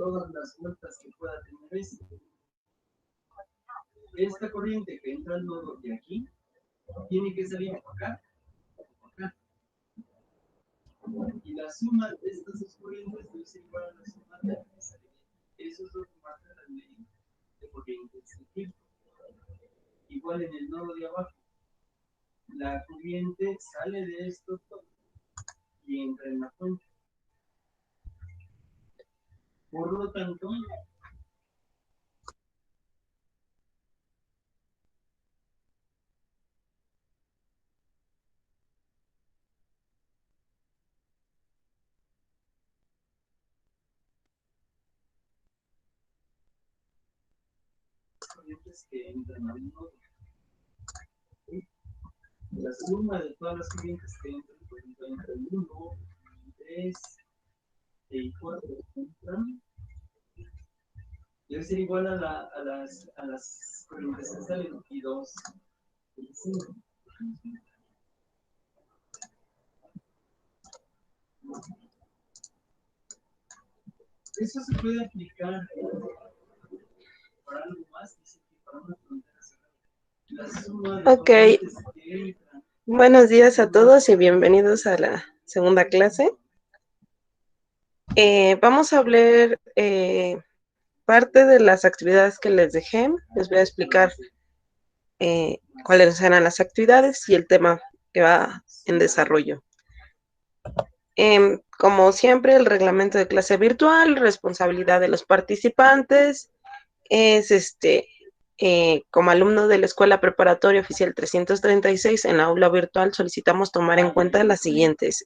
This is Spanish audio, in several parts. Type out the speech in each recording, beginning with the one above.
todas las vueltas que pueda tener esta corriente que entra al nodo de aquí, tiene que salir por acá, por acá. Y la suma de estas dos corrientes debe ser igual a la suma de la que sale. Eso es lo que marca la ley de corriente centrífuga. Igual en el nodo de abajo, la corriente sale de estos dos y entra en la fuente. Por lo tanto, corrientes que entran al nodo. La suma de todas las corrientes que entran, por ejemplo, entre el 1, 3 y 4 entran, debe ser igual a las corrientes que salen, y 2 y 5. Eso se puede aplicar para algo más, dice que para una frontera cerrada. La suma de corrientes que entran. Buenos días a todos y bienvenidos a la segunda clase. Vamos a hablar parte de las actividades que les dejé. Les voy a explicar cuáles eran las actividades y el tema que va en desarrollo. Como siempre, el reglamento de clase virtual, responsabilidad de los participantes, es como alumno de la Escuela Preparatoria Oficial 336 en la aula virtual solicitamos tomar en cuenta las siguientes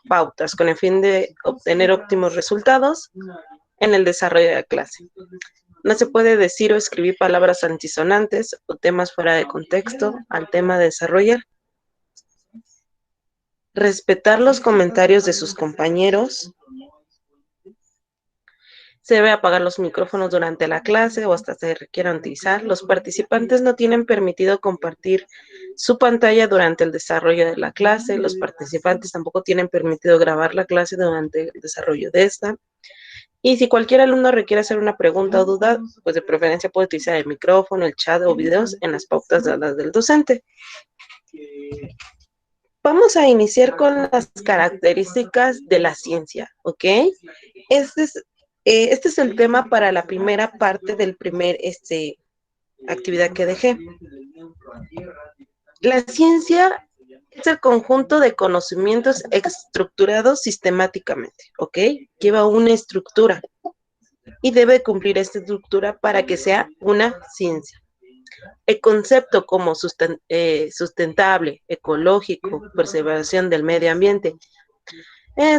pautas con el fin de obtener óptimos resultados en el desarrollo de la clase. No se puede decir o escribir palabras antisonantes o temas fuera de contexto al tema de desarrollar. Respetar los comentarios de sus compañeros. Se debe apagar los micrófonos durante la clase o hasta se requieran utilizar. Los participantes no tienen permitido compartir su pantalla durante el desarrollo de la clase. Los participantes tampoco tienen permitido grabar la clase durante el desarrollo de esta. Y si cualquier alumno requiere hacer una pregunta o duda, pues de preferencia puede utilizar el micrófono, el chat o videos en las pautas dadas del docente. Vamos a iniciar con las características de la ciencia, ¿ok? Este es el tema para la primera parte del primer actividad que dejé. La ciencia es el conjunto de conocimientos estructurados sistemáticamente, ¿ok? Lleva una estructura y debe cumplir esta estructura para que sea una ciencia. El concepto como sustentable, ecológico, preservación del medio ambiente,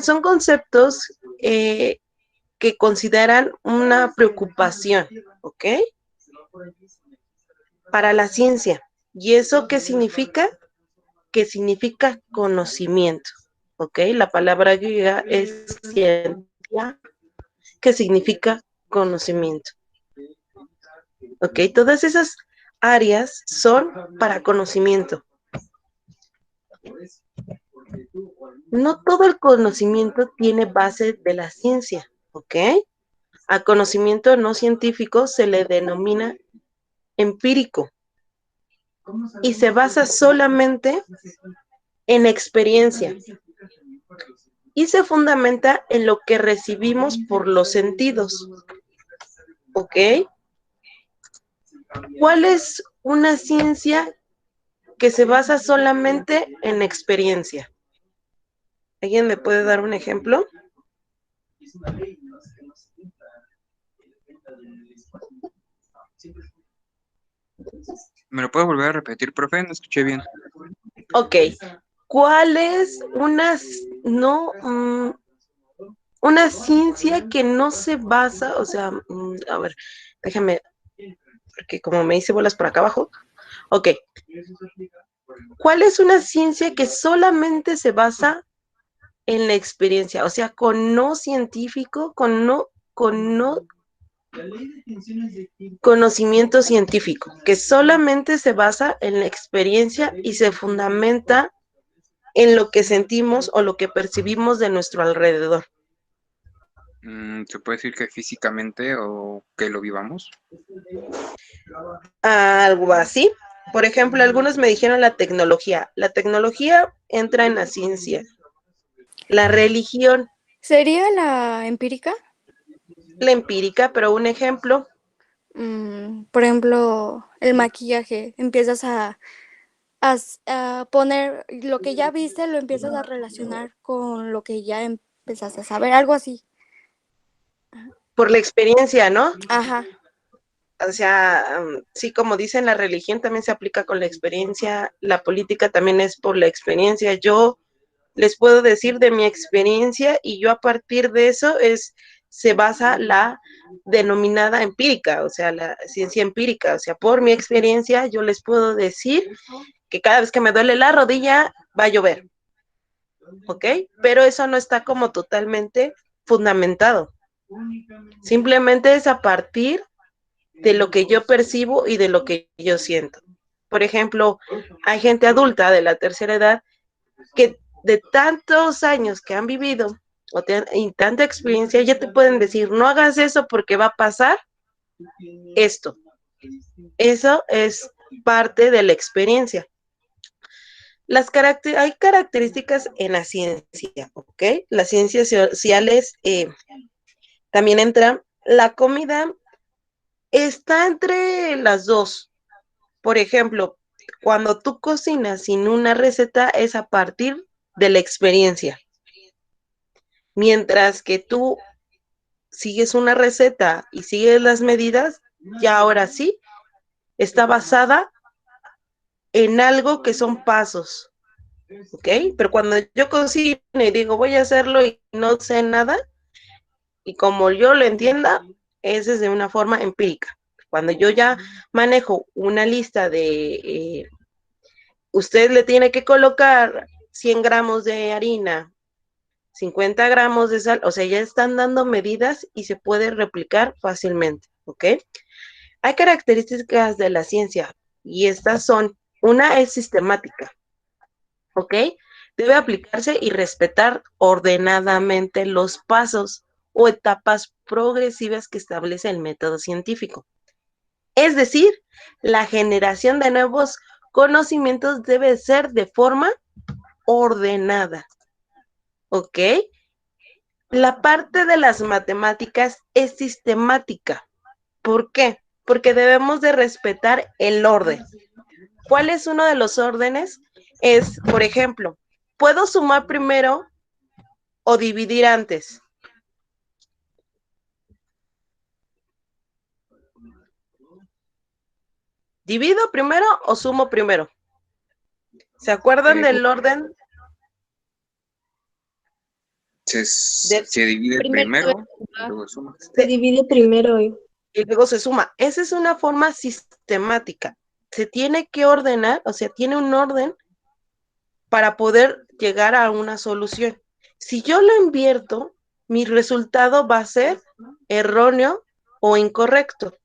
son conceptos que consideran una preocupación, ¿ok? Para la ciencia. ¿Y eso qué significa? Que significa conocimiento, ¿ok? La palabra griega es ciencia, que significa conocimiento. ¿Ok? Todas esas áreas son para conocimiento. No todo el conocimiento tiene base de la ciencia, ¿ok? A conocimiento no científico se le denomina empírico y se basa solamente en experiencia y se fundamenta en lo que recibimos por los sentidos, ¿ok? ¿Cuál es una ciencia que se basa solamente en experiencia? ¿Alguien me puede dar un ejemplo? ¿Me lo puede volver a repetir, profe? No escuché bien. Ok. ¿Cuál es una ciencia que no se basa, o sea, a ver, déjame, porque como me hice bolas por acá abajo. Ok. ¿Cuál es una ciencia que solamente se basa en la experiencia? O sea, con no científico, con no conocimiento científico, que solamente se basa en la experiencia y se fundamenta en lo que sentimos o lo que percibimos de nuestro alrededor. ¿Se puede decir que físicamente o que lo vivamos? Algo así. Por ejemplo, algunos me dijeron la tecnología. La tecnología entra en la ciencia. La religión, ¿Sería la empírica? la empírica, pero un ejemplo, Por ejemplo, el maquillaje. Empiezas a poner lo que ya viste, lo empiezas a relacionar con lo que ya empezaste a saber, algo así. por la experiencia, ¿no? Ajá. O sea, sí, como dicen, la religión también se aplica con la experiencia, la política también es por la experiencia. Yo les puedo decir de mi experiencia y yo a partir de eso se basa la denominada empírica, o sea, la ciencia empírica. O sea, por mi experiencia yo les puedo decir que cada vez que me duele la rodilla va a llover, ¿ok? Pero eso no está como totalmente fundamentado. Simplemente es a partir de lo que yo percibo y de lo que yo siento. Por ejemplo, hay gente adulta de la tercera edad que de tantos años que han vivido y tanta experiencia, ya te pueden decir, no hagas eso porque va a pasar esto. Eso es parte de la experiencia. Hay características en la ciencia, ¿ok? Las ciencias sociales también entran. La comida está entre las dos. Por ejemplo, cuando tú cocinas sin una receta es a partir de la experiencia. Mientras que tú sigues una receta y sigues las medidas, ya ahora sí, está basada en algo que son pasos, ¿ok? Pero cuando yo cocino y digo, voy a hacerlo y no sé nada, y como yo lo entienda, es de una forma empírica. Cuando yo ya manejo una lista de, usted le tiene que colocar 100 gramos de harina, 50 gramos de sal, o sea, ya están dando medidas y se puede replicar fácilmente, ¿ok? Hay características de la ciencia y estas son, una es sistemática, ¿ok? Debe aplicarse y respetar ordenadamente los pasos o etapas progresivas que establece el método científico. Es decir, la generación de nuevos conocimientos debe ser de forma ordenada, ¿ok? La parte de las matemáticas es sistemática. ¿Por qué? Porque debemos de respetar el orden. ¿Cuál es uno de los órdenes? Es, por ejemplo, ¿puedo sumar primero o dividir antes? ¿Divido primero o sumo primero? ¿Se acuerdan del orden? Se divide primero y luego suma. Se divide primero. Y luego se suma. Esa es una forma sistemática. Se tiene que ordenar, o sea, tiene un orden para poder llegar a una solución. Si yo lo invierto, mi resultado va a ser erróneo o incorrecto.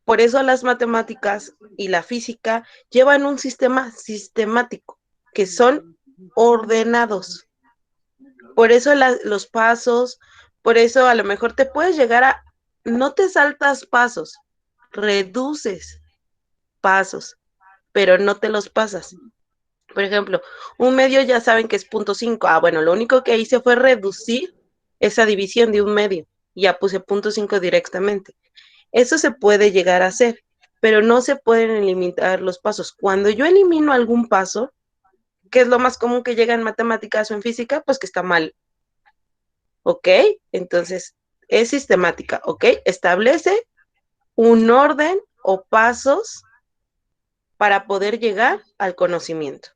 Por eso las matemáticas y la física llevan un sistema sistemático, que son ordenados. Por eso los pasos, por eso a lo mejor te puedes llegar a, no te saltas pasos, reduces pasos, pero no te los pasas. Por ejemplo, un medio ya saben que es 0.5. Bueno, lo único que hice fue reducir esa división de un medio. Ya puse 0.5 directamente. Eso se puede llegar a hacer, pero no se pueden eliminar los pasos. Cuando yo elimino algún paso, que es lo más común que llega en matemáticas o en física, pues que está mal. ¿Ok? Entonces, es sistemática, ¿ok? Establece un orden o pasos para poder llegar al conocimiento.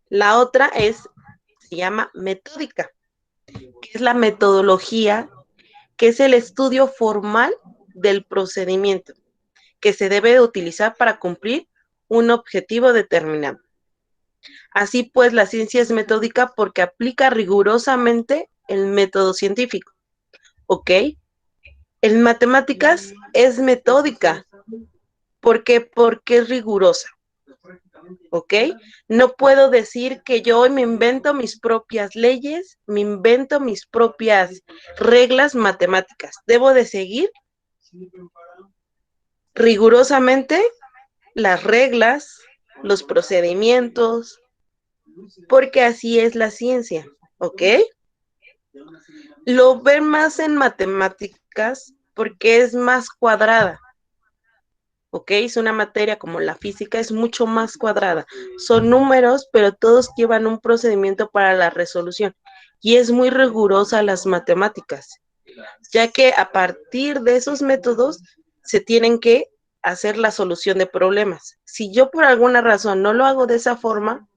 La otra se llama metódica, que es la metodología, que es el estudio formal del procedimiento que se debe utilizar para cumplir un objetivo determinado. Así pues, la ciencia es metódica porque aplica rigurosamente el método científico, ¿ok? En matemáticas es metódica. ¿Por qué? Porque es rigurosa. ¿ok? No puedo decir que yo hoy me invento mis propias leyes, me invento mis propias reglas matemáticas. Debo de seguir rigurosamente las reglas, los procedimientos, porque así es la ciencia, ¿ok? Lo ven más en matemáticas porque es más cuadrada, ¿ok? Es una materia como la física, es mucho más cuadrada. Son números, pero todos llevan un procedimiento para la resolución y es muy rigurosa las matemáticas, ya que a partir de esos métodos se tienen que hacer la solución de problemas. Si yo por alguna razón no lo hago de esa forma,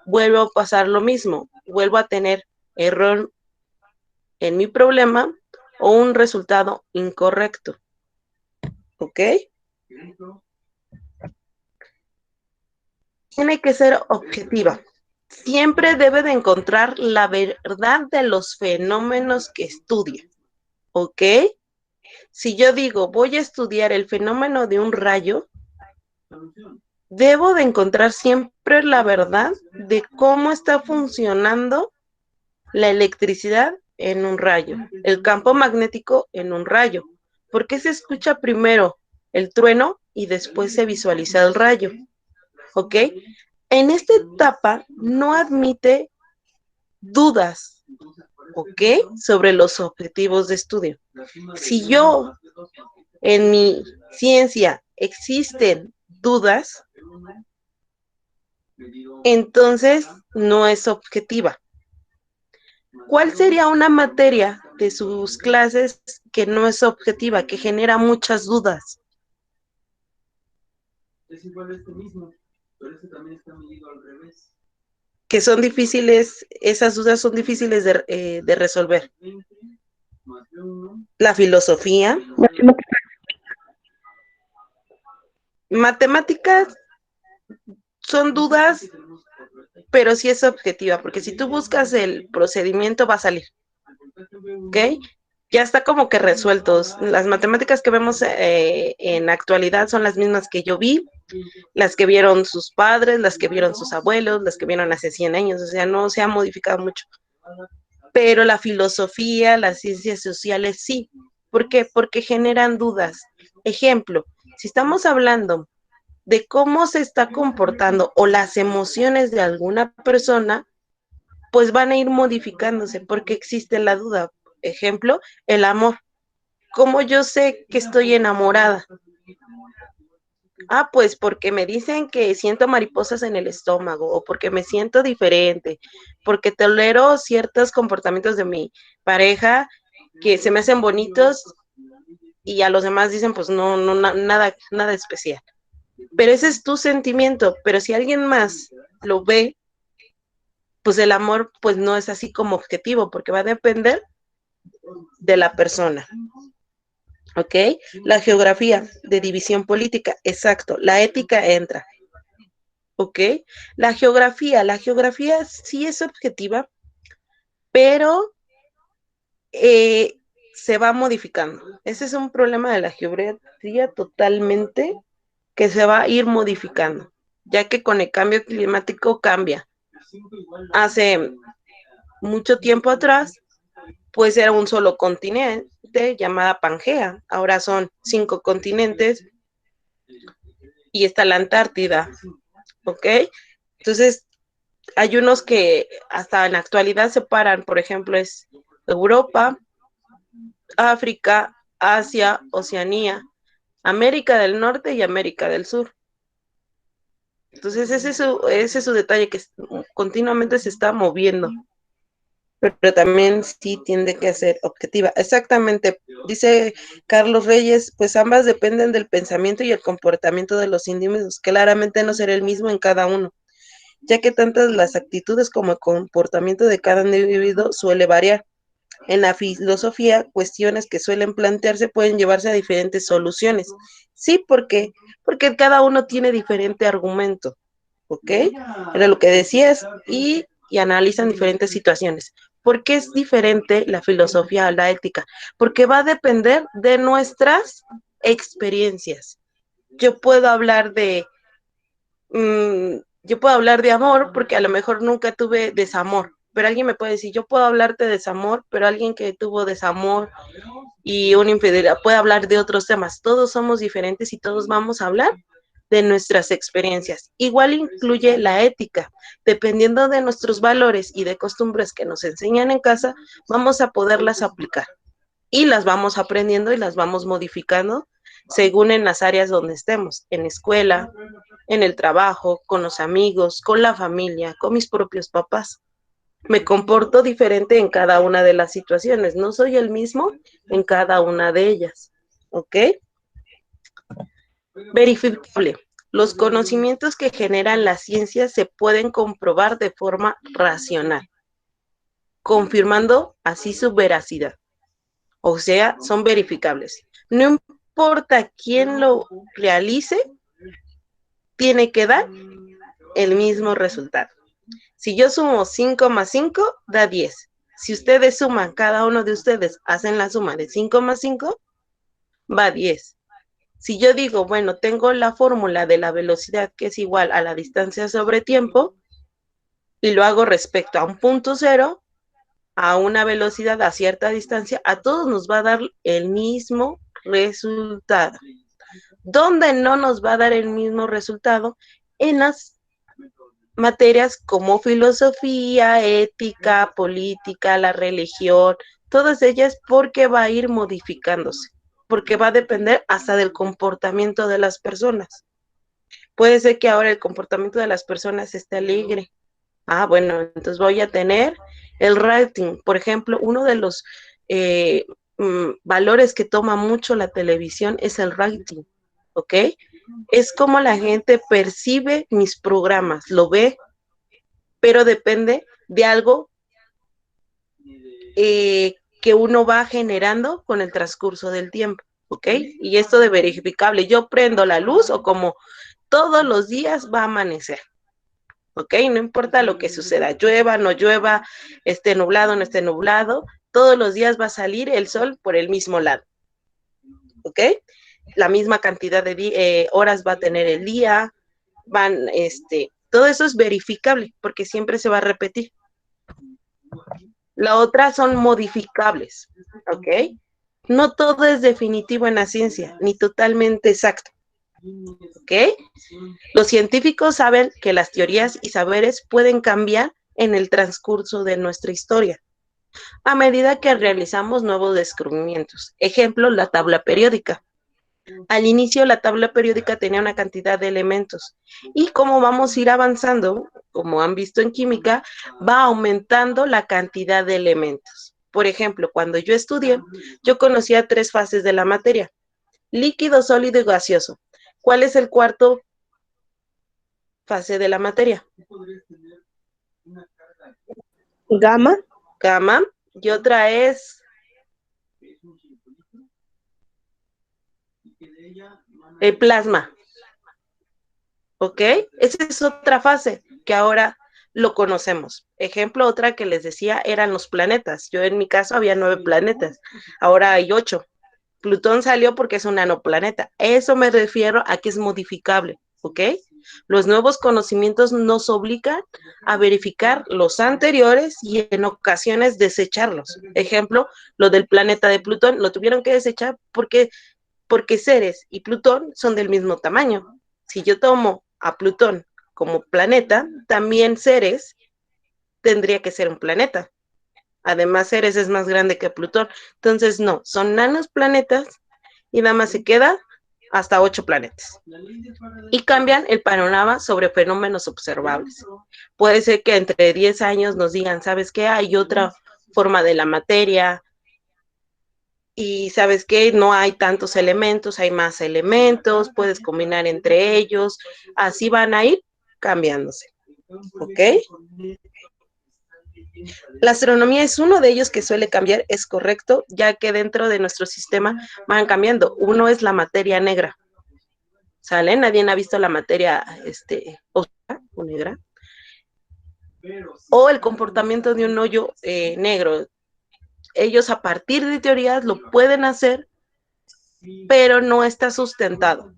vuelvo a pasar lo mismo, vuelvo a tener error en mi problema o un resultado incorrecto. ¿Ok? Tiene que ser objetiva. Siempre debe de encontrar la verdad de los fenómenos que estudia. ¿Ok? Si yo digo, voy a estudiar el fenómeno de un rayo, debo de encontrar siempre la verdad de cómo está funcionando la electricidad en un rayo, el campo magnético en un rayo. ¿Por qué se escucha primero el trueno y después se visualiza el rayo? ¿Ok? En esta etapa no admite dudas, ¿ok? Sobre los objetivos de estudio. Si yo en mi ciencia existen dudas, entonces no es objetiva. ¿Cuál sería una materia de sus clases que no es objetiva, que genera muchas dudas? Es igual a este mismo, pero este también está medido al revés. Que son difíciles, esas dudas son difíciles de resolver. 20 más B1. La filosofía. Matemáticas son dudas, pero sí es objetiva, porque si tú buscas el procedimiento va a salir, ¿ok? Ya está como que resueltos. Las matemáticas que vemos en actualidad son las mismas que yo vi, las que vieron sus padres, las que vieron sus abuelos, las que vieron hace 100 años, o sea, no se ha modificado mucho. Pero la filosofía, las ciencias sociales, sí. ¿Por qué? Porque generan dudas. Ejemplo, si estamos hablando de cómo se está comportando o las emociones de alguna persona, pues van a ir modificándose porque existe la duda. Ejemplo, el amor. ¿Cómo yo sé que estoy enamorada? Ah, pues porque me dicen que siento mariposas en el estómago o porque me siento diferente, porque tolero ciertos comportamientos de mi pareja que se me hacen bonitos y a los demás dicen pues no, no, nada especial. Pero ese es tu sentimiento, pero si alguien más lo ve, pues el amor pues no es así como objetivo, porque va a depender de la persona. ¿Ok? La geografía de división política, exacto. La ética entra. ¿Ok? La geografía sí es objetiva, pero se va modificando. Ese es un problema de la geografía totalmente que se va a ir modificando, ya que con el cambio climático cambia. Hace mucho tiempo atrás, pues era un solo continente llamada Pangea. Ahora son 5 continentes y está la Antártida, ¿ok? Entonces, hay unos que hasta en la actualidad separan, por ejemplo, es Europa, África, Asia, Oceanía, América del Norte y América del Sur. Entonces, ese es su detalle, que continuamente se está moviendo. Pero también sí tiende que ser objetiva. Exactamente, dice Carlos Reyes, pues ambas dependen del pensamiento y el comportamiento de los individuos, claramente no será el mismo en cada uno, ya que tantas las actitudes como el comportamiento de cada individuo suele variar. En la filosofía, cuestiones que suelen plantearse pueden llevarse a diferentes soluciones. Sí, porque cada uno tiene diferente argumento, ¿ok? Era lo que decías, y analizan diferentes situaciones. ¿Por qué es diferente la filosofía a la ética? Porque va a depender de nuestras experiencias. Yo puedo hablar de yo puedo hablar de amor porque a lo mejor nunca tuve desamor, pero alguien me puede decir, yo puedo hablarte de desamor, pero alguien que tuvo desamor y una infidelidad puede hablar de otros temas. Todos somos diferentes y todos vamos a hablar de nuestras experiencias. Igual incluye la ética. Dependiendo de nuestros valores y de costumbres que nos enseñan en casa, vamos a poderlas aplicar y las vamos aprendiendo y las vamos modificando según en las áreas donde estemos, en escuela, en el trabajo, con los amigos, con la familia, con mis propios papás. Me comporto diferente en cada una de las situaciones, no soy el mismo en cada una de ellas, ¿ok? Verificable. Los conocimientos que generan la ciencia se pueden comprobar de forma racional, confirmando así su veracidad. O sea, son verificables. No importa quién lo realice, tiene que dar el mismo resultado. Si yo sumo 5 más 5, da 10. Si ustedes suman, cada uno de ustedes hacen la suma de 5 más 5, va a 10. Si yo digo, bueno, tengo la fórmula de la velocidad que es igual a la distancia sobre tiempo y lo hago respecto a un punto cero, a una velocidad a cierta distancia, a todos nos va a dar el mismo resultado. ¿Dónde no nos va a dar el mismo resultado? En las materias como filosofía, ética, política, la religión, todas ellas porque va a ir modificándose, porque va a depender hasta del comportamiento de las personas. Puede ser que ahora el comportamiento de las personas esté alegre. Ah, bueno, entonces voy a tener el rating. Por ejemplo, uno de los valores que toma mucho la televisión es el rating, ¿ok? Es como la gente percibe mis programas, lo ve, pero depende de algo que uno va generando con el transcurso del tiempo, ¿ok? Y esto de verificable, yo prendo la luz o como todos los días va a amanecer, ¿ok? No importa lo que suceda, llueva, no llueva, esté nublado, no esté nublado, todos los días va a salir el sol por el mismo lado, ¿ok? La misma cantidad de horas va a tener el día, todo eso es verificable porque siempre se va a repetir. La otra son modificables, ¿ok? No todo es definitivo en la ciencia, ni totalmente exacto, ¿ok? Los científicos saben que las teorías y saberes pueden cambiar en el transcurso de nuestra historia, a medida que realizamos nuevos descubrimientos. Ejemplo, la tabla periódica. Al inicio la tabla periódica tenía una cantidad de elementos y como vamos a ir avanzando, como han visto en química, va aumentando la cantidad de elementos. Por ejemplo, cuando yo estudié, yo conocía 3 fases de la materia: líquido, sólido y gaseoso. ¿Cuál es el cuarto fase de la materia? Gamma. Gamma. Y otra es el plasma. ¿Ok? Esa es otra fase que ahora lo conocemos. Ejemplo, otra que les decía eran los planetas. Yo en mi caso había 9 planetas, ahora hay 8. Plutón salió porque es un nanoplaneta. Eso me refiero a que es modificable, ¿ok? Los nuevos conocimientos nos obligan a verificar los anteriores y en ocasiones desecharlos. Ejemplo, lo del planeta de Plutón lo tuvieron que desechar porque Ceres y Plutón son del mismo tamaño. Si yo tomo a Plutón como planeta, también Ceres tendría que ser un planeta. Además, Ceres es más grande que Plutón. Entonces, no, son nanos planetas y nada más se queda hasta 8 planetas. Y cambian el panorama sobre fenómenos observables. Puede ser que entre 10 años nos digan, ¿sabes qué? Hay otra forma de la materia, y sabes que no hay tantos elementos, hay más elementos, puedes combinar entre ellos, así van a ir cambiándose, ¿ok? La astronomía es uno de ellos que suele cambiar, es correcto, ya que dentro de nuestro sistema van cambiando. Uno es la materia negra, ¿sale? Nadie ha visto la materia oscura o negra, o el comportamiento de un hoyo negro. Ellos a partir de teorías lo pueden hacer, pero no está sustentado.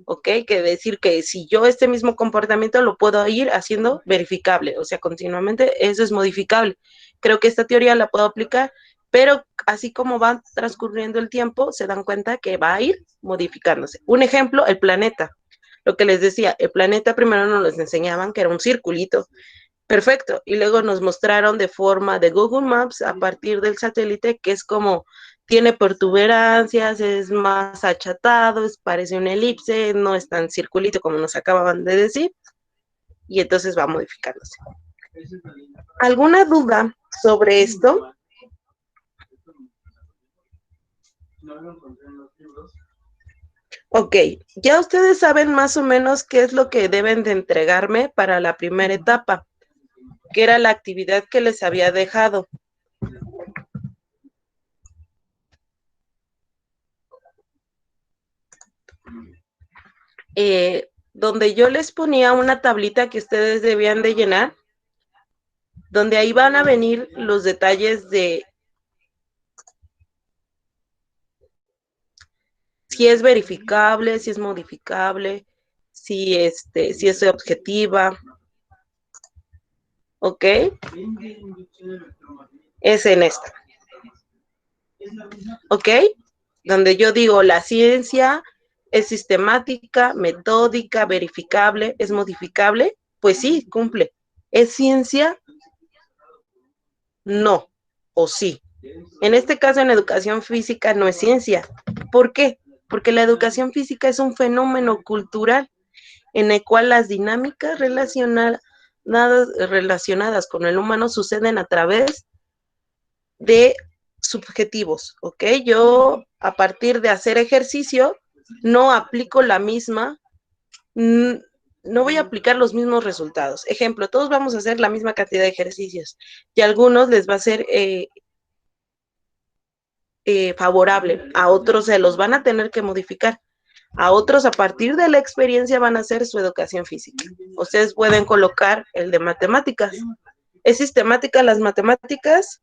¿ok? Que decir que si yo este mismo comportamiento lo puedo ir haciendo verificable, o sea, continuamente eso es modificable. Creo que esta teoría la puedo aplicar, pero así como va transcurriendo el tiempo, se dan cuenta que va a ir modificándose. Un ejemplo, el planeta. Lo que les decía, el planeta primero nos les enseñaban que era un circulito. Perfecto. Y luego nos mostraron de forma de Google Maps a partir del satélite que es como tiene protuberancias, es más achatado, parece una elipse, no es tan circulito como nos acababan de decir, y entonces va modificándose. ¿Alguna duda sobre esto? Ok, ya ustedes saben más o menos qué es lo que deben de entregarme para la primera etapa, que era la actividad que les había dejado. Donde yo les ponía una tablita que ustedes debían de llenar, donde ahí van a venir los detalles de si es verificable, si es modificable, si es objetiva, ¿ok? Es en esta, ¿ok? Donde yo digo la ciencia es sistemática, metódica, verificable, es modificable, pues sí, cumple. ¿Es ciencia? No, o sí. En este caso, en educación física no es ciencia. ¿Por qué? Porque la educación física es un fenómeno cultural en el cual las dinámicas relacionadas con el humano suceden a través de subjetivos, ¿ok? Yo, a partir de hacer ejercicio, no aplico la misma, no voy a aplicar los mismos resultados. Ejemplo, todos vamos a hacer la misma cantidad de ejercicios y a algunos les va a ser favorable, a otros se los van a tener que modificar, a otros a partir de la experiencia van a hacer su educación física. Ustedes pueden colocar el de matemáticas. ¿Es sistemática las matemáticas?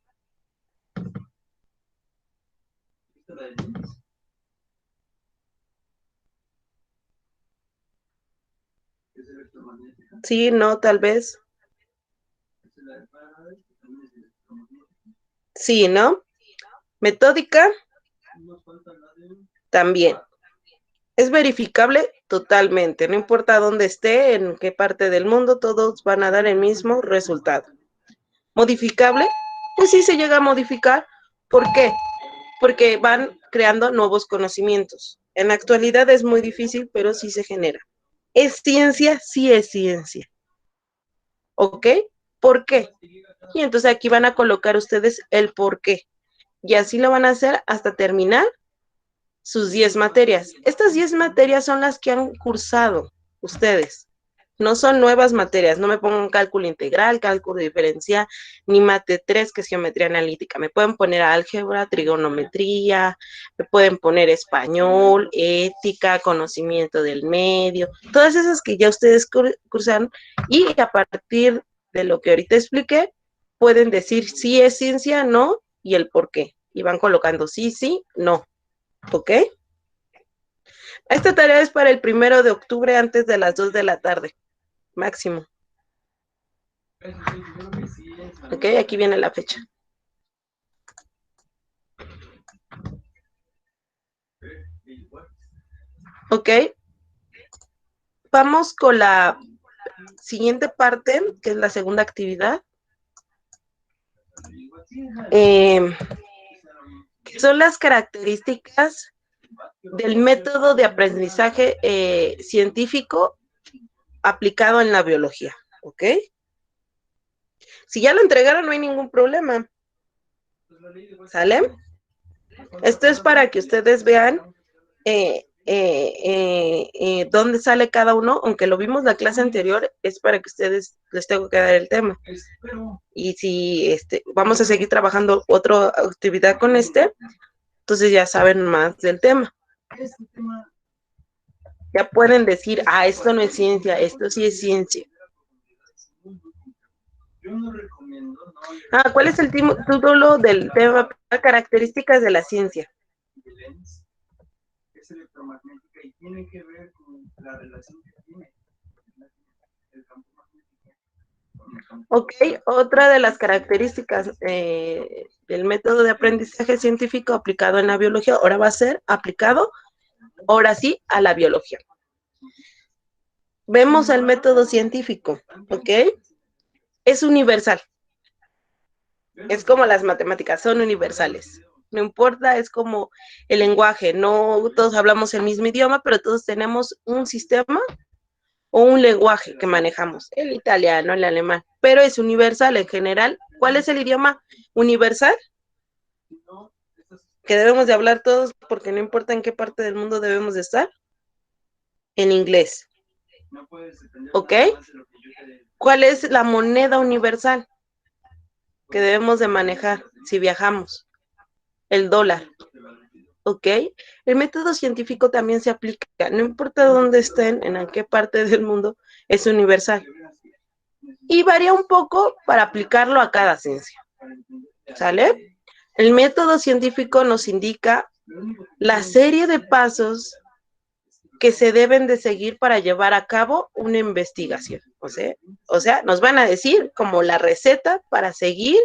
Sí, no, tal vez. Sí, ¿no? Metódica, también. Es verificable totalmente, no importa dónde esté, en qué parte del mundo, todos van a dar el mismo resultado. Modificable, pues sí se llega a modificar. ¿Por qué? Porque van creando nuevos conocimientos. En la actualidad es muy difícil, pero sí se genera. ¿Es ciencia? Sí es ciencia. ¿Ok? ¿Por qué? Y entonces aquí van a colocar ustedes el por qué. Y así lo van a hacer hasta terminar sus 10 materias. Estas 10 materias son las que han cursado ustedes. No son nuevas materias, no me pongan cálculo integral, cálculo diferencial, ni mate 3, que es geometría analítica. Me pueden poner álgebra, trigonometría, me pueden poner español, ética, conocimiento del medio, todas esas que ya ustedes cursaron y a partir de lo que ahorita expliqué, pueden decir si es ciencia, no, y el por qué. Y van colocando sí, sí, no. ¿Ok? Esta tarea es para el 1 de octubre antes de las 2 de la tarde, máximo. Ok, aquí viene la fecha. Ok. Vamos con la siguiente parte, que es la segunda actividad. Son las características del método de aprendizaje científico aplicado en la biología. ¿Ok? Si ya lo entregaron, no hay ningún problema. ¿Sale? Esto es para que ustedes vean dónde sale cada uno, aunque lo vimos la clase anterior, es para que ustedes les tengo que dar el tema. Y si vamos a seguir trabajando otra actividad con entonces ya saben más del tema. Ya pueden decir, esto no es ciencia, esto sí es ciencia. ¿Cuál es el título del tema? Características de la ciencia. tiene que ver con la relación que tiene el campo magnético con el campo. Ok, otra de las características del método de aprendizaje científico aplicado en la biología, ahora va a ser aplicado, ahora sí, a la biología. Vemos el método científico, ¿ok? Es universal. Es como las matemáticas, son universales. No importa, es como el lenguaje, no todos hablamos el mismo idioma, pero todos tenemos un sistema o un lenguaje que manejamos, el italiano, el alemán, pero es universal en general. ¿Cuál es el idioma universal? Que debemos de hablar todos porque no importa en qué parte del mundo debemos de estar. En inglés. ¿Ok? ¿Cuál es la moneda universal que debemos de manejar si viajamos? El dólar. ¿Ok? El método científico también se aplica, no importa dónde estén, en qué parte del mundo, es universal. Y varía un poco para aplicarlo a cada ciencia. ¿Sale? El método científico nos indica la serie de pasos que se deben de seguir para llevar a cabo una investigación. O sea, nos van a decir como la receta para seguir,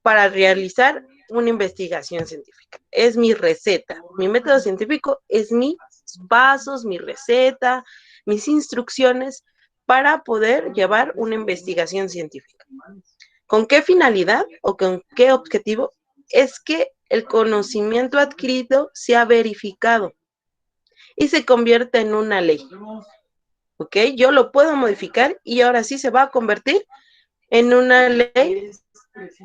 para realizar una investigación científica. Es mi receta. Mi método científico es mis pasos, mi receta, mis instrucciones para poder llevar una investigación científica. ¿Con qué finalidad o con qué objetivo? Es que el conocimiento adquirido sea verificado y se convierte en una ley. ¿Ok? Yo lo puedo modificar y ahora sí se va a convertir en una ley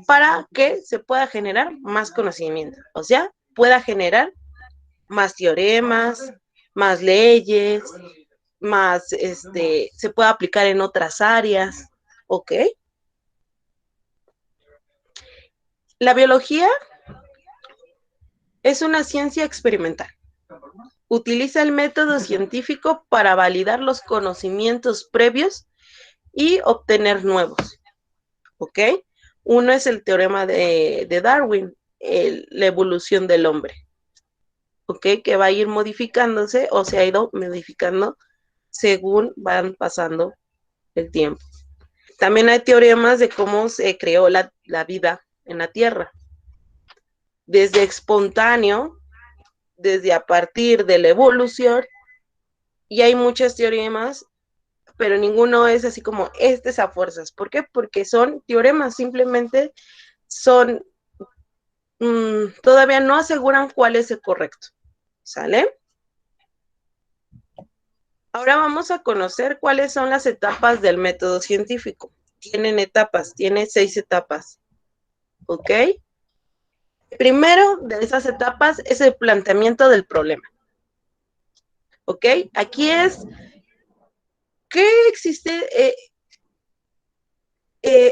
para que se pueda generar más conocimiento. O sea, pueda generar más teoremas, más leyes, más, se pueda aplicar en otras áreas. ¿Ok? La biología es una ciencia experimental. Utiliza el método científico para validar los conocimientos previos y obtener nuevos. ¿Ok? Uno es el teorema de Darwin, la evolución del hombre. ¿Ok? Que va a ir modificándose o se ha ido modificando según van pasando el tiempo. También hay teoremas de cómo se creó la vida en la Tierra. Desde espontáneo, desde a partir de la evolución, y hay muchos teoremas, pero ninguno es así como este es a fuerzas. ¿Por qué? Porque son teoremas, simplemente son, todavía no aseguran cuál es el correcto. ¿Sale? Ahora vamos a conocer cuáles son las etapas del método científico. Tienen etapas, tiene 6 etapas. ¿Ok? Primero de esas etapas es el planteamiento del problema. ¿Ok? Aquí es, ¿qué existe?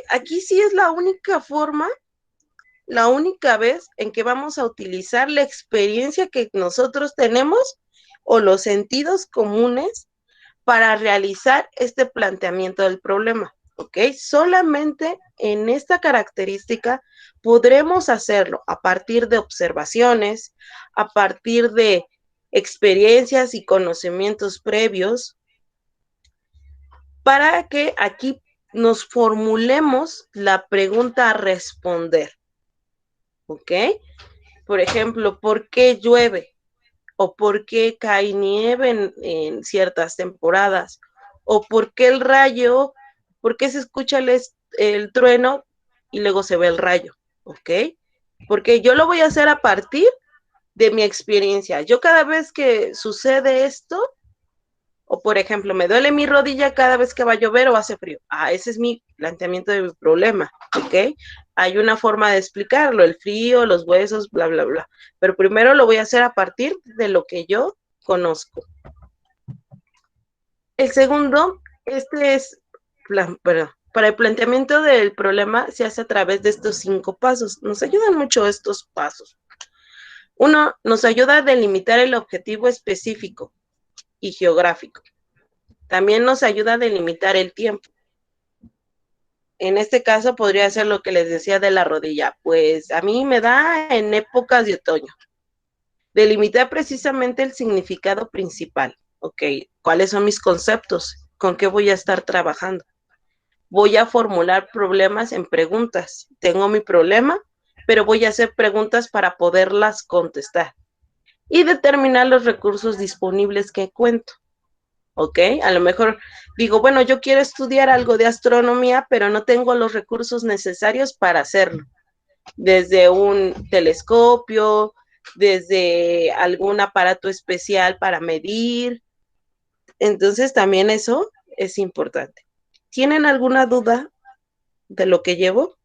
Aquí sí es la única forma, la única vez en que vamos a utilizar la experiencia que nosotros tenemos o los sentidos comunes para realizar este planteamiento del problema. ¿Ok? Solamente en esta característica podremos hacerlo a partir de observaciones, a partir de experiencias y conocimientos previos, para que aquí nos formulemos la pregunta a responder. ¿Ok? Por ejemplo, ¿por qué llueve? ¿O por qué cae nieve en ciertas temporadas? ¿O por qué el rayo? ¿Por qué se escucha el trueno y luego se ve el rayo? ¿Ok? Porque yo lo voy a hacer a partir de mi experiencia. Yo cada vez que sucede esto, o por ejemplo, me duele mi rodilla cada vez que va a llover o hace frío. Ese es mi planteamiento de mi problema, ¿ok? Hay una forma de explicarlo, el frío, los huesos, bla, bla, bla. Pero primero lo voy a hacer a partir de lo que yo conozco. El segundo, para el planteamiento del problema se hace a través de estos 5 pasos. Nos ayudan mucho estos pasos. Uno, nos ayuda a delimitar el objetivo específico y geográfico. También nos ayuda a delimitar el tiempo. En este caso podría ser lo que les decía de la rodilla. Pues a mí me da en épocas de otoño. delimitar precisamente el significado principal. Ok, ¿cuáles son mis conceptos? ¿Con qué voy a estar trabajando? Voy a formular problemas en preguntas. Tengo mi problema, pero voy a hacer preguntas para poderlas contestar. Y determinar los recursos disponibles que cuento. ¿Ok? A lo mejor digo, bueno, yo quiero estudiar algo de astronomía, pero no tengo los recursos necesarios para hacerlo. Desde un telescopio, desde algún aparato especial para medir. Entonces, también eso es importante. ¿Tienen alguna duda de lo que llevo?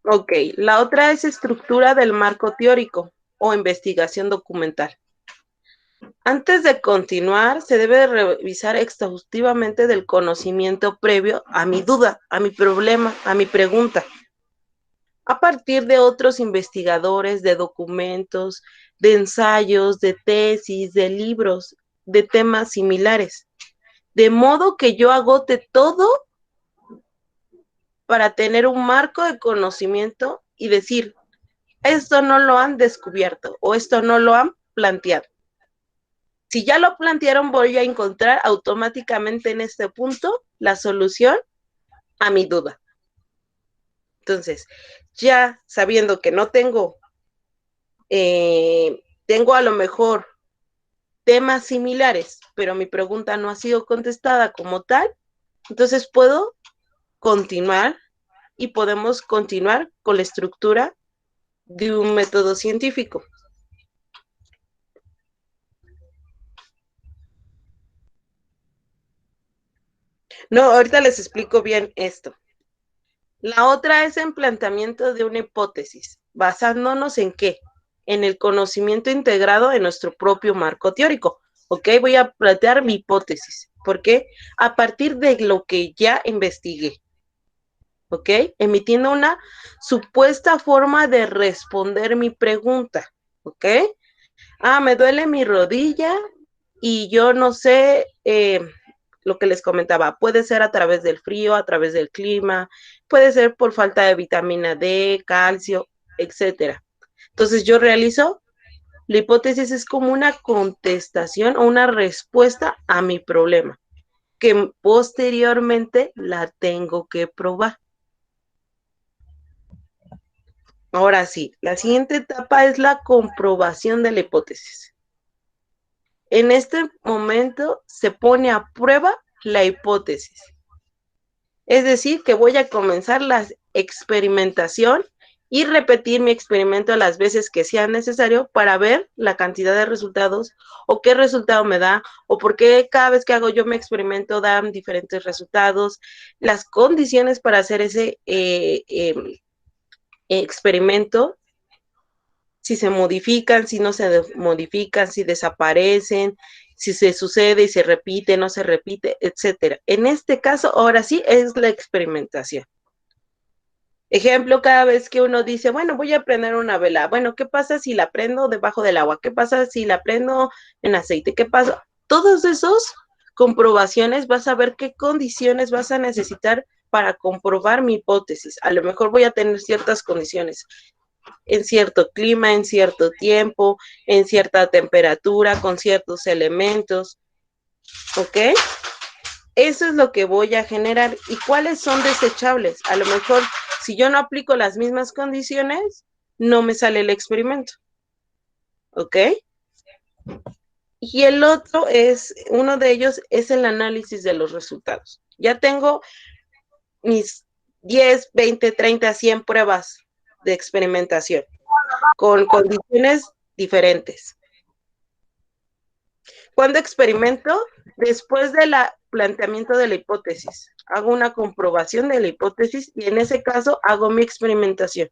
Ok, la otra es estructura del marco teórico o investigación documental. Antes de continuar, se debe revisar exhaustivamente del conocimiento previo a mi duda, a mi problema, a mi pregunta, a partir de otros investigadores, de documentos, de ensayos, de tesis, de libros, de temas similares, de modo que yo agote todo para tener un marco de conocimiento y decir, esto no lo han descubierto o esto no lo han planteado. Si ya lo plantearon, voy a encontrar automáticamente en este punto la solución a mi duda. Entonces, ya sabiendo que no tengo, tengo a lo mejor temas similares, pero mi pregunta no ha sido contestada como tal, entonces puedo continuar y podemos continuar con la estructura de un método científico. No, ahorita les explico bien esto. La otra es el planteamiento de una hipótesis, basándonos en qué? En el conocimiento integrado en nuestro propio marco teórico. ¿Ok? Voy a plantear mi hipótesis. ¿Por qué? A partir de lo que ya investigué. ¿Ok? Emitiendo una supuesta forma de responder mi pregunta. ¿Ok? Me duele mi rodilla y yo no sé lo que les comentaba, puede ser a través del frío, a través del clima, puede ser por falta de vitamina D, calcio, etcétera. Entonces yo realizo, la hipótesis es como una contestación o una respuesta a mi problema, que posteriormente la tengo que probar. Ahora sí, la siguiente etapa es la comprobación de la hipótesis. En este momento se pone a prueba la hipótesis. Es decir, que voy a comenzar la experimentación y repetir mi experimento las veces que sea necesario para ver la cantidad de resultados o qué resultado me da o por qué cada vez que hago yo mi experimento dan diferentes resultados, las condiciones para hacer ese experimento, si se modifican, si no se modifican, si desaparecen, si se sucede y se repite, no se repite, etcétera. En este caso, ahora sí, es la experimentación. Ejemplo, cada vez que uno dice, bueno, voy a prender una vela, bueno, ¿qué pasa si la prendo debajo del agua? ¿Qué pasa si la prendo en aceite? ¿Qué pasa? Todos esos comprobaciones vas a ver qué condiciones vas a necesitar para comprobar mi hipótesis. A lo mejor voy a tener ciertas condiciones en cierto clima, en cierto tiempo, en cierta temperatura, con ciertos elementos, ¿ok? Eso es lo que voy a generar. ¿Y cuáles son desechables? A lo mejor, si yo no aplico las mismas condiciones, no me sale el experimento, ¿ok? Y el otro es, uno de ellos es el análisis de los resultados. Ya tengo mis 10, 20, 30, 100 pruebas de experimentación con condiciones diferentes. Cuando experimento, después del planteamiento de la hipótesis, hago una comprobación de la hipótesis y en ese caso hago mi experimentación.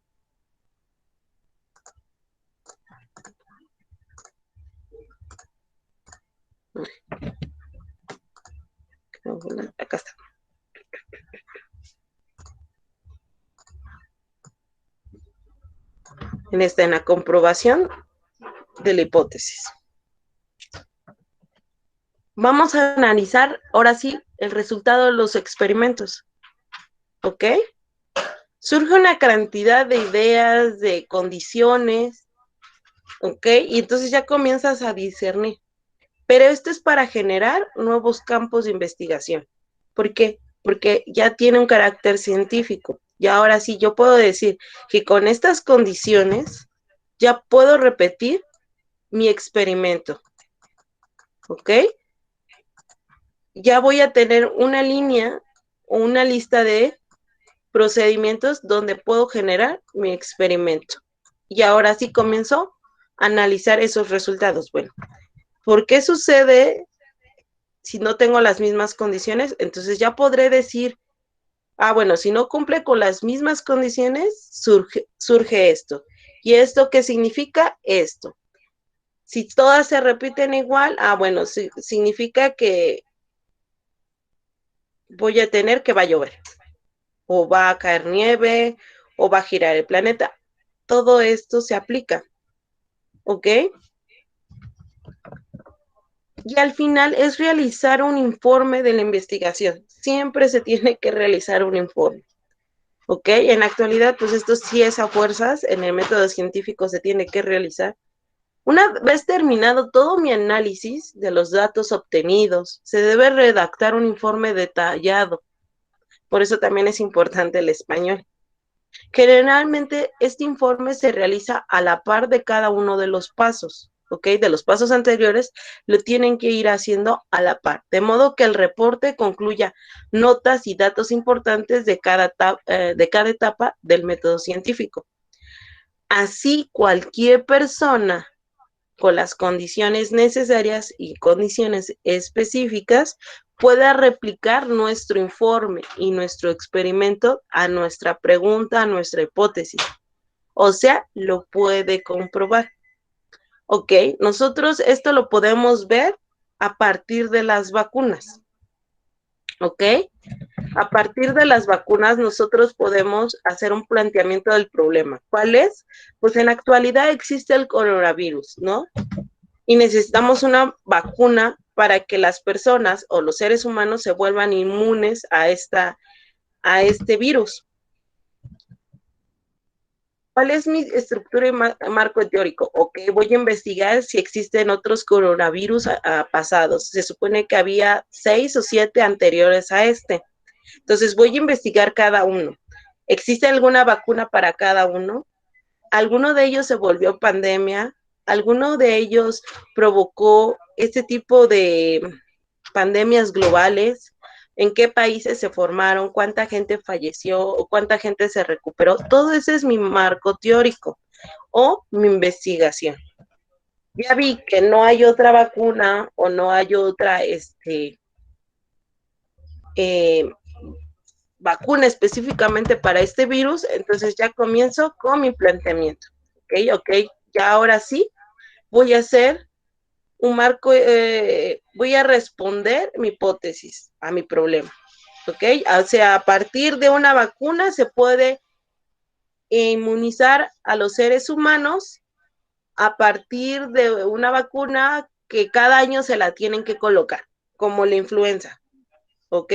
Acá está. En la comprobación de la hipótesis. Vamos a analizar ahora sí el resultado de los experimentos, ¿ok? Surge una cantidad de ideas, de condiciones, ¿ok? Y entonces ya comienzas a discernir. Pero esto es para generar nuevos campos de investigación. ¿Por qué? Porque ya tiene un carácter científico. Y ahora sí, yo puedo decir que con estas condiciones ya puedo repetir mi experimento, ¿ok? Ya voy a tener una línea o una lista de procedimientos donde puedo generar mi experimento. Y ahora sí comienzo a analizar esos resultados. Bueno, ¿por qué sucede si no tengo las mismas condiciones? Entonces ya podré decir, bueno, si no cumple con las mismas condiciones, surge esto. ¿Y esto qué significa? Esto. Si todas se repiten igual, bueno, significa que voy a tener que va a llover, o va a caer nieve, o va a girar el planeta. Todo esto se aplica, ¿ok? Y al final es realizar un informe de la investigación. Siempre se tiene que realizar un informe, ¿ok? En la actualidad, pues esto sí es a fuerzas, en el método científico se tiene que realizar. Una vez terminado todo mi análisis de los datos obtenidos, se debe redactar un informe detallado. Por eso también es importante el español. Generalmente este informe se realiza a la par de cada uno de los pasos, ¿ok? De los pasos anteriores lo tienen que ir haciendo a la par, de modo que el reporte concluya notas y datos importantes de cada etapa del método científico. Así, cualquier persona con las condiciones necesarias y condiciones específicas pueda replicar nuestro informe y nuestro experimento a nuestra pregunta, a nuestra hipótesis. O sea, lo puede comprobar. Ok, nosotros esto lo podemos ver a partir de las vacunas. Ok, a partir de las vacunas nosotros podemos hacer un planteamiento del problema. ¿Cuál es? Pues en la actualidad existe el coronavirus, ¿no? Y necesitamos una vacuna para que las personas o los seres humanos se vuelvan inmunes a este virus. ¿Cuál es mi estructura y marco teórico? Ok, voy a investigar si existen otros coronavirus pasados. Se supone que había 6 o 7 anteriores a este. Entonces voy a investigar cada uno. ¿Existe alguna vacuna para cada uno? ¿Alguno de ellos se volvió pandemia? ¿Alguno de ellos provocó este tipo de pandemias globales? ¿En qué países se formaron? ¿Cuánta gente falleció? ¿O cuánta gente se recuperó? Todo ese es mi marco teórico o mi investigación. Ya vi que no hay otra vacuna o no hay otra vacuna específicamente para este virus, entonces ya comienzo con mi planteamiento. Ok, ya ahora sí voy a hacer un marco, voy a responder mi hipótesis a mi problema. ¿Ok? O sea, a partir de una vacuna se puede inmunizar a los seres humanos a partir de una vacuna que cada año se la tienen que colocar, como la influenza. ¿Ok?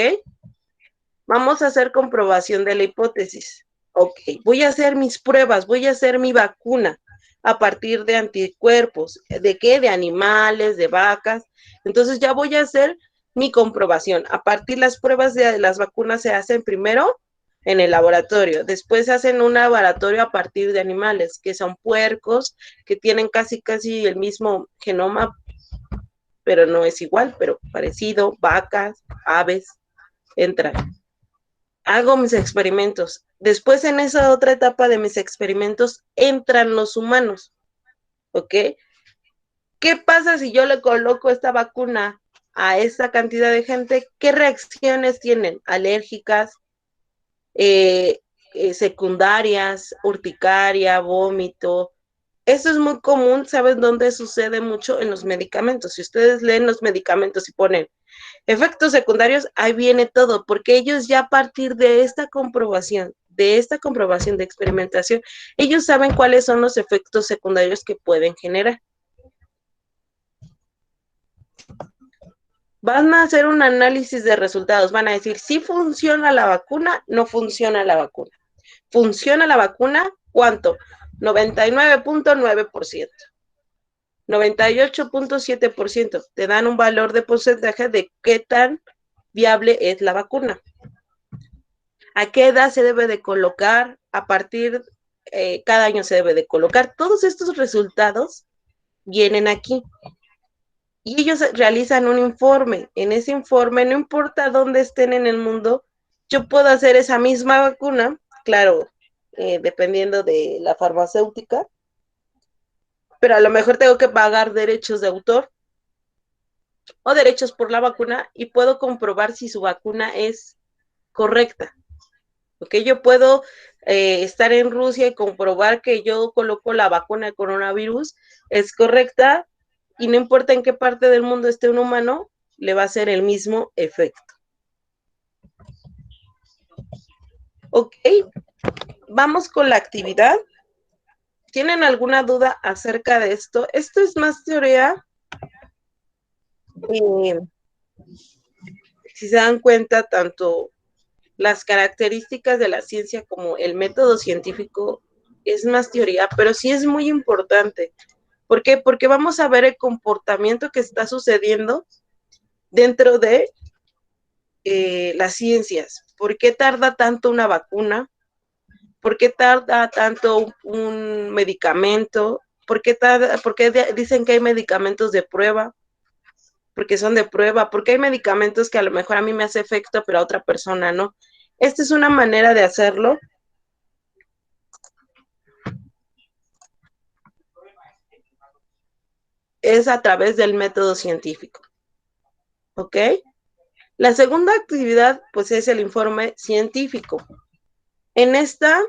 Vamos a hacer comprobación de la hipótesis. Ok, voy a hacer mis pruebas, voy a hacer mi vacuna a partir de anticuerpos. ¿De qué? De animales, de vacas. Entonces ya voy a hacer mi comprobación. A partir las pruebas de las vacunas se hacen primero en el laboratorio. Después hacen un laboratorio a partir de animales, que son puercos, que tienen casi el mismo genoma, pero no es igual, pero parecido, vacas, aves, entran. Hago mis experimentos. Después, en esa otra etapa de mis experimentos, entran los humanos, ¿ok? ¿Qué pasa si yo le coloco esta vacuna a esta cantidad de gente? ¿Qué reacciones tienen? Alérgicas, secundarias, urticaria, vómito. Eso es muy común, ¿saben dónde sucede mucho? En los medicamentos. Si ustedes leen los medicamentos y ponen efectos secundarios, ahí viene todo, porque ellos ya a partir de esta comprobación de experimentación, ellos saben cuáles son los efectos secundarios que pueden generar. Van a hacer un análisis de resultados, van a decir si funciona la vacuna, no funciona la vacuna. ¿Funciona la vacuna? ¿Cuánto? 99.9%. 98.7%. Te dan un valor de porcentaje de qué tan viable es la vacuna. ¿A qué edad se debe de colocar? A partir, cada año se debe de colocar. Todos estos resultados vienen aquí. Y ellos realizan un informe. En ese informe, no importa dónde estén en el mundo, yo puedo hacer esa misma vacuna, claro, dependiendo de la farmacéutica, pero a lo mejor tengo que pagar derechos de autor o derechos por la vacuna y puedo comprobar si su vacuna es correcta. ¿Ok? Yo puedo estar en Rusia y comprobar que yo coloco la vacuna de coronavirus es correcta y no importa en qué parte del mundo esté un humano, le va a hacer el mismo efecto. Ok, vamos con la actividad. ¿Tienen alguna duda acerca de esto? Esto es más teoría. Si se dan cuenta, tanto las características de la ciencia como el método científico es más teoría, pero sí es muy importante. ¿Por qué? Porque vamos a ver el comportamiento que está sucediendo dentro de las ciencias. ¿Por qué tarda tanto una vacuna? ¿Por qué tarda tanto un medicamento? ¿Por qué dicen que hay medicamentos de prueba? Porque son de prueba. ¿Por qué hay medicamentos que a lo mejor a mí me hace efecto, pero a otra persona no? Esta es una manera de hacerlo. Es a través del método científico. ¿Ok? La segunda actividad, pues, es el informe científico. En esta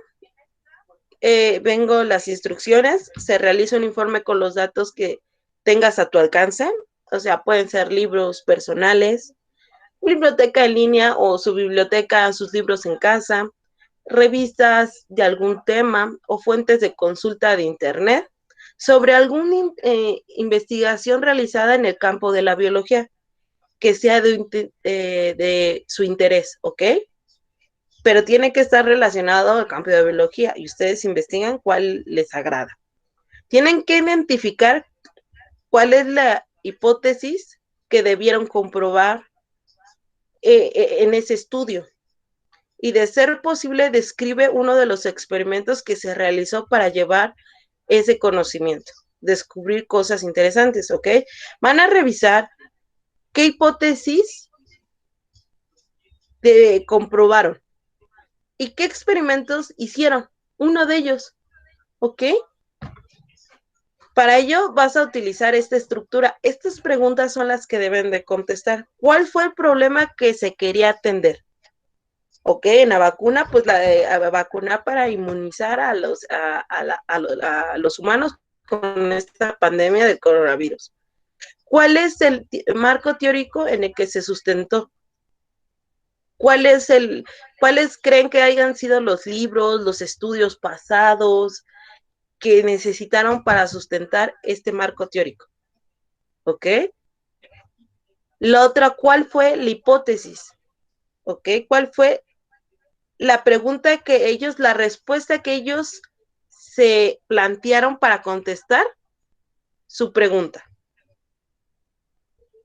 vengo las instrucciones, se realiza un informe con los datos que tengas a tu alcance, o sea, pueden ser libros personales, biblioteca en línea o su biblioteca, sus libros en casa, revistas de algún tema o fuentes de consulta de internet sobre alguna investigación realizada en el campo de la biología que sea de su interés, ¿ok? Pero tiene que estar relacionado al campo de biología y ustedes investigan cuál les agrada. Tienen que identificar cuál es la hipótesis que debieron comprobar en ese estudio. Y de ser posible, describe uno de los experimentos que se realizó para llevar ese conocimiento, descubrir cosas interesantes, ¿ok? Van a revisar qué hipótesis comprobaron y qué experimentos hicieron, uno de ellos, ¿ok? Para ello vas a utilizar esta estructura. Estas preguntas son las que deben de contestar. ¿Cuál fue el problema que se quería atender? Ok, en la vacuna, pues la vacuna para inmunizar a los humanos con esta pandemia del coronavirus. ¿Cuál es el marco teórico en el que se sustentó? ¿Cuáles creen que hayan sido los libros, los estudios pasados que necesitaron para sustentar este marco teórico? ¿Ok? La otra, ¿cuál fue la hipótesis? ¿Ok? ¿Cuál fue la pregunta que ellos, la respuesta que ellos se plantearon para contestar su pregunta?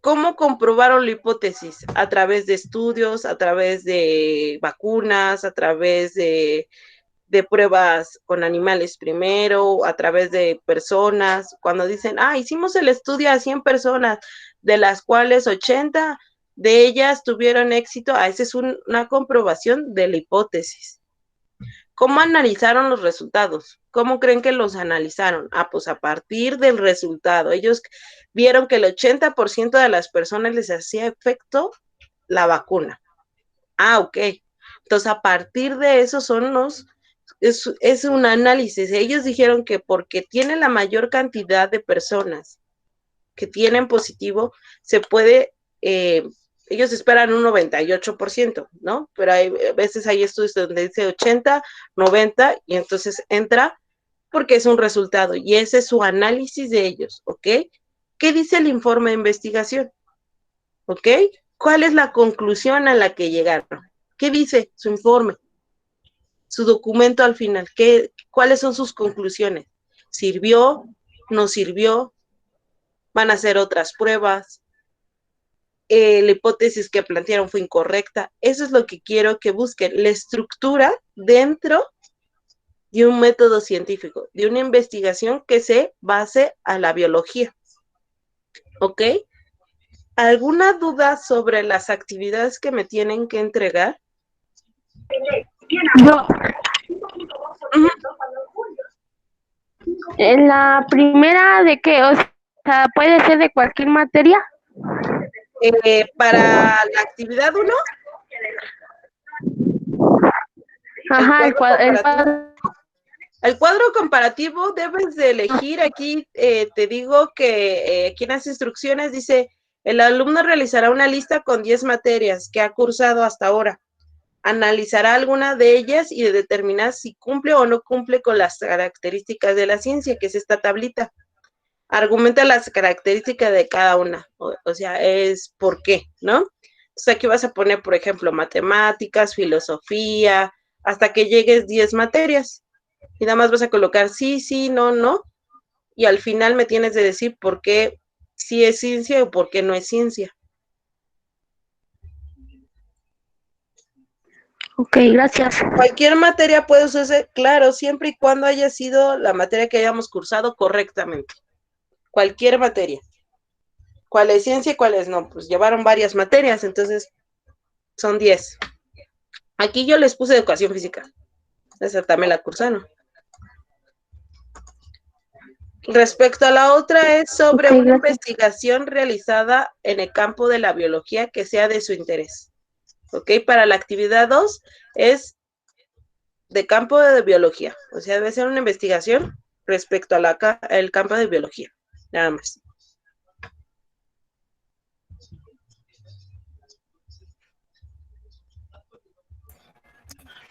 ¿Cómo comprobaron la hipótesis? A través de estudios, a través de vacunas, a través de pruebas con animales primero, a través de personas, cuando dicen, hicimos el estudio a 100 personas, de las cuales 80 de ellas tuvieron éxito, esa es una comprobación de la hipótesis. ¿Cómo analizaron los resultados? ¿Cómo creen que los analizaron? Pues a partir del resultado. Ellos vieron que el 80% de las personas les hacía efecto la vacuna. Ok. Entonces, a partir de eso es un análisis. Ellos dijeron que porque tiene la mayor cantidad de personas que tienen positivo, se puede, ellos esperan un 98%, ¿no? Pero a veces hay estudios donde dice 80, 90, y entonces entra porque es un resultado, y ese es su análisis de ellos, ¿ok? ¿Qué dice el informe de investigación? ¿ok? ¿Cuál es la conclusión a la que llegaron? ¿Qué dice su informe? Su documento al final, ¿cuáles son sus conclusiones? ¿Sirvió? ¿No sirvió? ¿Van a hacer otras pruebas? La hipótesis que plantearon fue incorrecta. Eso es lo que quiero que busquen, la estructura dentro de un método científico, de una investigación que se base a la biología. ¿Ok? ¿Alguna duda sobre las actividades que me tienen que entregar? No. Ujú. En la primera de qué, o sea, puede ser de cualquier materia. Para la actividad 1, el Ajá, cuadro comparativo. cuadro. El cuadro comparativo debes de elegir, aquí te digo que aquí en las instrucciones dice, el alumno realizará una lista con 10 materias que ha cursado hasta ahora. Analizará alguna de ellas y determinar si cumple o no cumple con las características de la ciencia, que es esta tablita. Argumenta las características de cada una, o sea, es por qué, ¿no? Entonces aquí vas a poner, por ejemplo, matemáticas, filosofía, hasta que llegues 10 materias. Y nada más vas a colocar sí, sí, no, no. Y al final me tienes de decir por qué sí es ciencia o por qué no es ciencia. Ok, gracias. Cualquier materia puede usarse, claro, siempre y cuando haya sido la materia que hayamos cursado correctamente. Cualquier materia. ¿Cuál es ciencia y cuál es no? Pues llevaron varias materias, entonces son 10. Aquí yo les puse educación física. Esa también la cursaron. Respecto a la otra es sobre Ok, una gracias. investigación realizada en el campo de la biología que sea de su interés. ¿Ok? Para la actividad 2 es de campo de biología. O sea, debe ser una investigación respecto a el campo de biología. Nada más.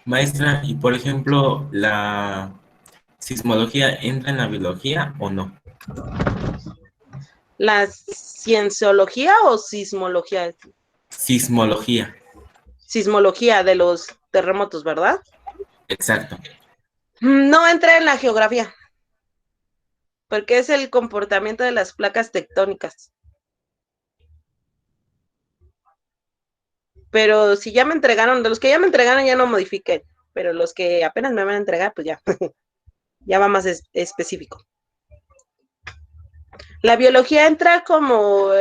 Maestra, y por ejemplo, ¿la sismología entra en la biología o no? ¿La cienciología o sismología? Sismología, Sismología de los terremotos, ¿verdad? exacto. No entra en la geografía, porque es el comportamiento de las placas tectónicas. Pero si ya me entregaron, de los que ya me entregaron ya no modifiquen, pero los que apenas me van a entregar, pues ya, ya va más específico. La biología entra como,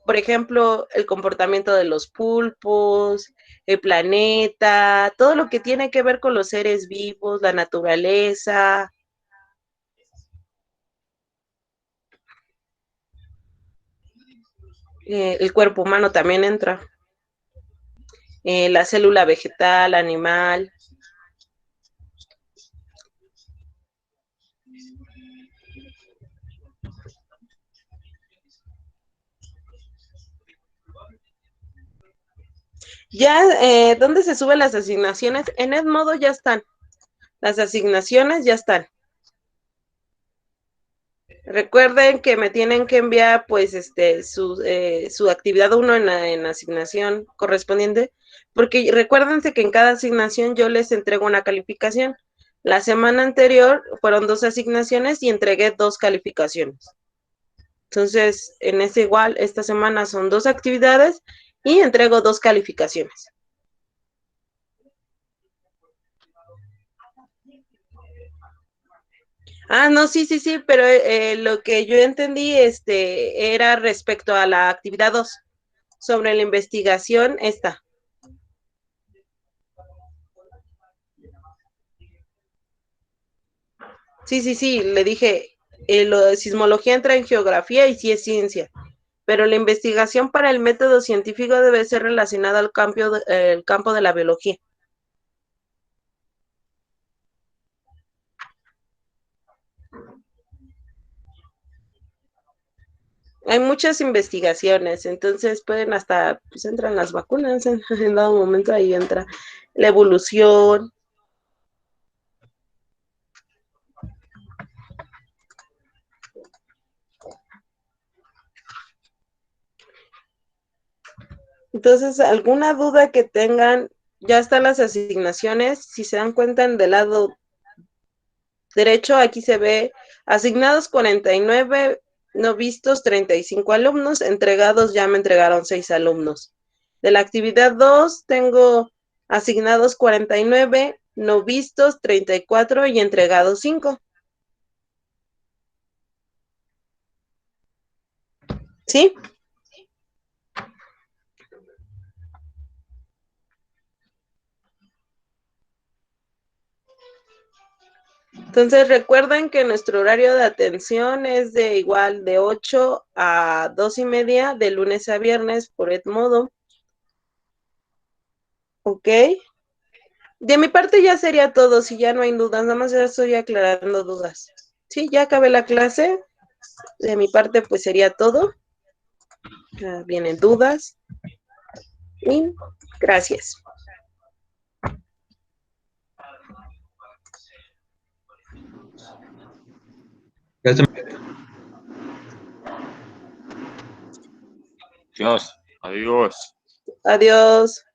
por ejemplo, el comportamiento de los pulpos, el planeta, todo lo que tiene que ver con los seres vivos, la naturaleza. El cuerpo humano también entra. La célula vegetal, animal. Ya, ¿dónde se suben las asignaciones? En Edmodo ya están. Las asignaciones ya están. Recuerden que me tienen que enviar, pues, su actividad 1 en la asignación correspondiente, porque recuérdense que en cada asignación yo les entrego una calificación. La semana anterior fueron 2 asignaciones y entregué 2 calificaciones. Entonces, en este igual, esta semana son 2 actividades y entrego 2 calificaciones. Ah, no, sí, sí, sí, pero lo que yo entendí, era respecto a la actividad 2, sobre la investigación esta. Sí, sí, sí, le dije, lo de sismología entra en geografía y sí es ciencia, pero la investigación para el método científico debe ser relacionada al el campo de la biología. Hay muchas investigaciones, entonces pueden hasta, pues entran las vacunas, en dado momento ahí entra la evolución. Entonces, ¿alguna duda que tengan? Ya están las asignaciones. Si se dan cuenta, del lado derecho, aquí se ve asignados 49, no vistos 35 alumnos, entregados ya me entregaron 6 alumnos. De la actividad 2 tengo asignados 49, no vistos 34 y entregados 5. ¿Sí? Entonces recuerden que nuestro horario de atención es de igual de 8 a 2:30 de lunes a viernes por Edmodo. ¿Ok? De mi parte ya sería todo, si ya no hay dudas, nada más ya estoy aclarando dudas. Sí, ya acabé la clase. De mi parte pues sería todo. Ya vienen dudas. Y gracias. Dios, adiós. Adiós.